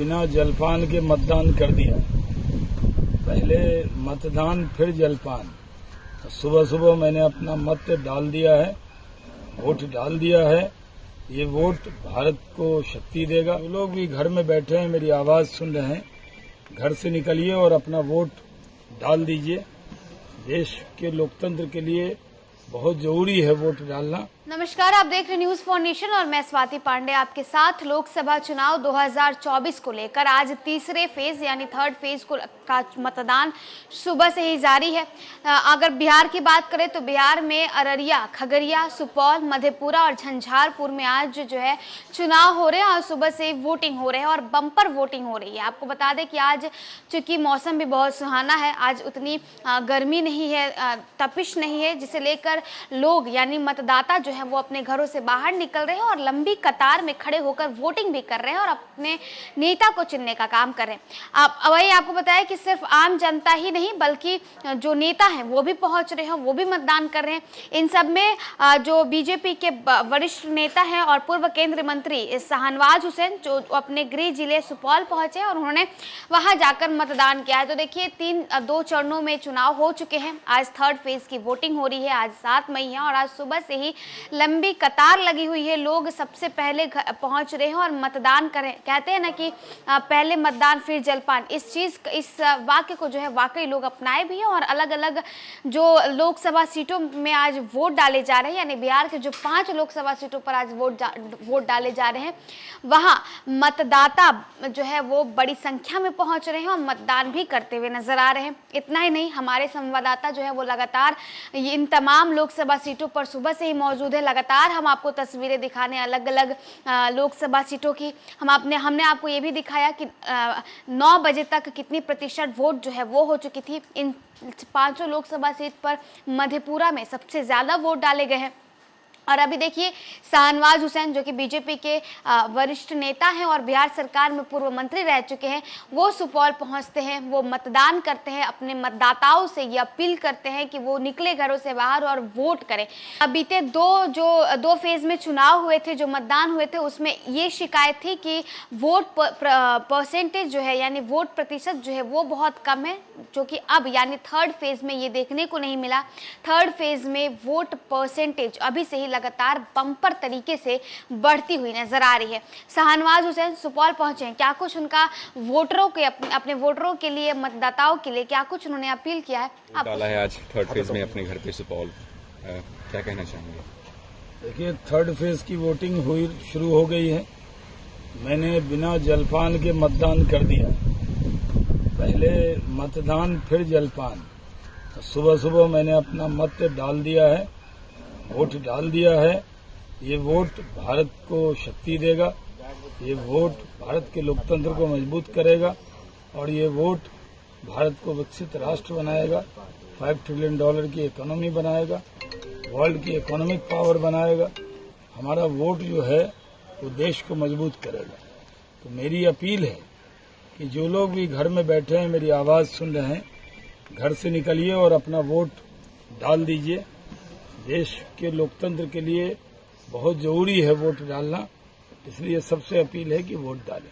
बिना जलपान के मतदान कर दिया। पहले मतदान फिर जलपान। सुबह सुबह मैंने अपना मत डाल दिया है, वोट डाल दिया है। ये वोट भारत को शक्ति देगा। जो लोग भी घर में बैठे हैं, मेरी आवाज सुन रहे हैं, घर से निकलिए और अपना वोट डाल दीजिए। देश के लोकतंत्र के लिए बहुत जरूरी है वोट डालना। नमस्कार, आप देख रहे न्यूज फॉर नेशन और मैं स्वाति पांडे आपके साथ। लोकसभा चुनाव 2024 को लेकर आज तीसरे फेज यानी थर्ड फेज का मतदान सुबह से ही जारी है। अगर बिहार की बात करें तो बिहार में अररिया, खगड़िया, सुपौल, मधेपुरा और झंझारपुर में आज जो है चुनाव हो रहे हैं और सुबह से वोटिंग हो रहे हैं और बम्पर वोटिंग हो रही है। आपको बता दें कि आज चूंकि मौसम भी बहुत सुहाना है, आज उतनी गर्मी नहीं है, तपिश नहीं है, जिसे लेकर लोग यानी मतदाता जो है वो अपने घरों से बाहर निकल रहे हैं और लंबी कतार में खड़े होकर वोटिंग भी कर रहे हैं और अपने नेता को चुनने का काम कर रहे हैं। वही आपको बताया कि सिर्फ आम जनता ही नहीं बल्कि जो नेता हैं वो भी पहुंच रहे हैं, वो भी मतदान कर रहे हैं। इन सब में जो बीजेपी के वरिष्ठ नेता हैं और पूर्व केंद्रीय मंत्री शाहनवाज हुसैन जो अपने गृह जिले सुपौल पहुंचे और उन्होंने वहां जाकर मतदान किया है। तो देखिए दो चरणों में चुनाव हो चुके हैं। आज थर्ड फेज की वोटिंग हो रही है। आज 7 मई है और आज सुबह से ही लंबी कतार लगी हुई है। लोग सबसे पहले पहुंच रहे हैं और मतदान करें। कहते हैं ना कि पहले मतदान फिर जलपान। इस वाक्य को जो है वाकई लोग अपनाए भी हैं और अलग अलग जो लोकसभा सीटों में आज वोट डाले जा रहे हैं यानी बिहार के जो 5 लोकसभा सीटों पर आज वोट डाले जा रहे हैं वहां मतदाता जो है वो बड़ी संख्या में पहुंच रहे हैं और मतदान भी करते हुए नजर आ रहे हैं। इतना ही नहीं, हमारे संवाददाता जो है वो लगातार इन तमाम लोकसभा सीटों पर सुबह से ही मौजूद है। लगातार हम आपको तस्वीरें दिखाने अलग अलग लोकसभा सीटों की हमने आपको ये भी दिखाया कि 9 बजे तक कितनी प्रतिशत वोट जो है वो हो चुकी थी। इन 5 लोकसभा सीट पर मधेपुरा में सबसे ज्यादा वोट डाले गए हैं। और अभी देखिए शाहनवाज हुसैन जो कि बीजेपी के वरिष्ठ नेता हैं और बिहार सरकार में पूर्व मंत्री रह चुके हैं, वो सुपौल पहुंचते हैं, वो मतदान करते हैं, अपने मतदाताओं से ये अपील करते हैं कि वो निकले घरों से बाहर और वोट करें। बीते दो फेज में चुनाव हुए थे, जो मतदान हुए थे उसमें ये शिकायत थी कि वोट परसेंटेज जो है यानी वोट प्रतिशत जो है वो बहुत कम है, जो कि अब यानी थर्ड फेज में ये देखने को नहीं मिला। थर्ड फेज में वोट परसेंटेज अभी से ही लगातार बम्पर तरीके से बढ़ती हुई नजर आ रही है। शाहनवाज हुसैन सुपौल पहुंचे हैं, क्या कुछ उनका वोटरों के अपने वोटरों के लिए, मतदाताओं के लिए क्या कुछ उन्होंने अपील किया है? डाला है आज थर्ड फेज में अपने घर पे सुपौल, क्या कहना चाहेंगे? देखिए, थर्ड फेज की वोटिंग शुरू हो गई है। मैंने बिना जलपान के मतदान कर दिया। पहले मतदान फिर जलपान। सुबह सुबह मैंने अपना मत डाल दिया है, वोट डाल दिया है। ये वोट भारत को शक्ति देगा। ये वोट भारत के लोकतंत्र को मजबूत करेगा और ये वोट भारत को विकसित राष्ट्र बनाएगा, $5 ट्रिलियन की इकोनॉमी बनाएगा, वर्ल्ड की इकोनॉमिक पावर बनाएगा। हमारा वोट जो है वो देश को मजबूत करेगा। तो मेरी अपील है कि जो लोग भी घर में बैठे हैं, मेरी आवाज सुन रहे हैं, घर से निकलिए और अपना वोट डाल दीजिए। देश के लोकतंत्र के लिए बहुत जरूरी है वोट डालना, इसलिए सबसे अपील है कि वोट डालें।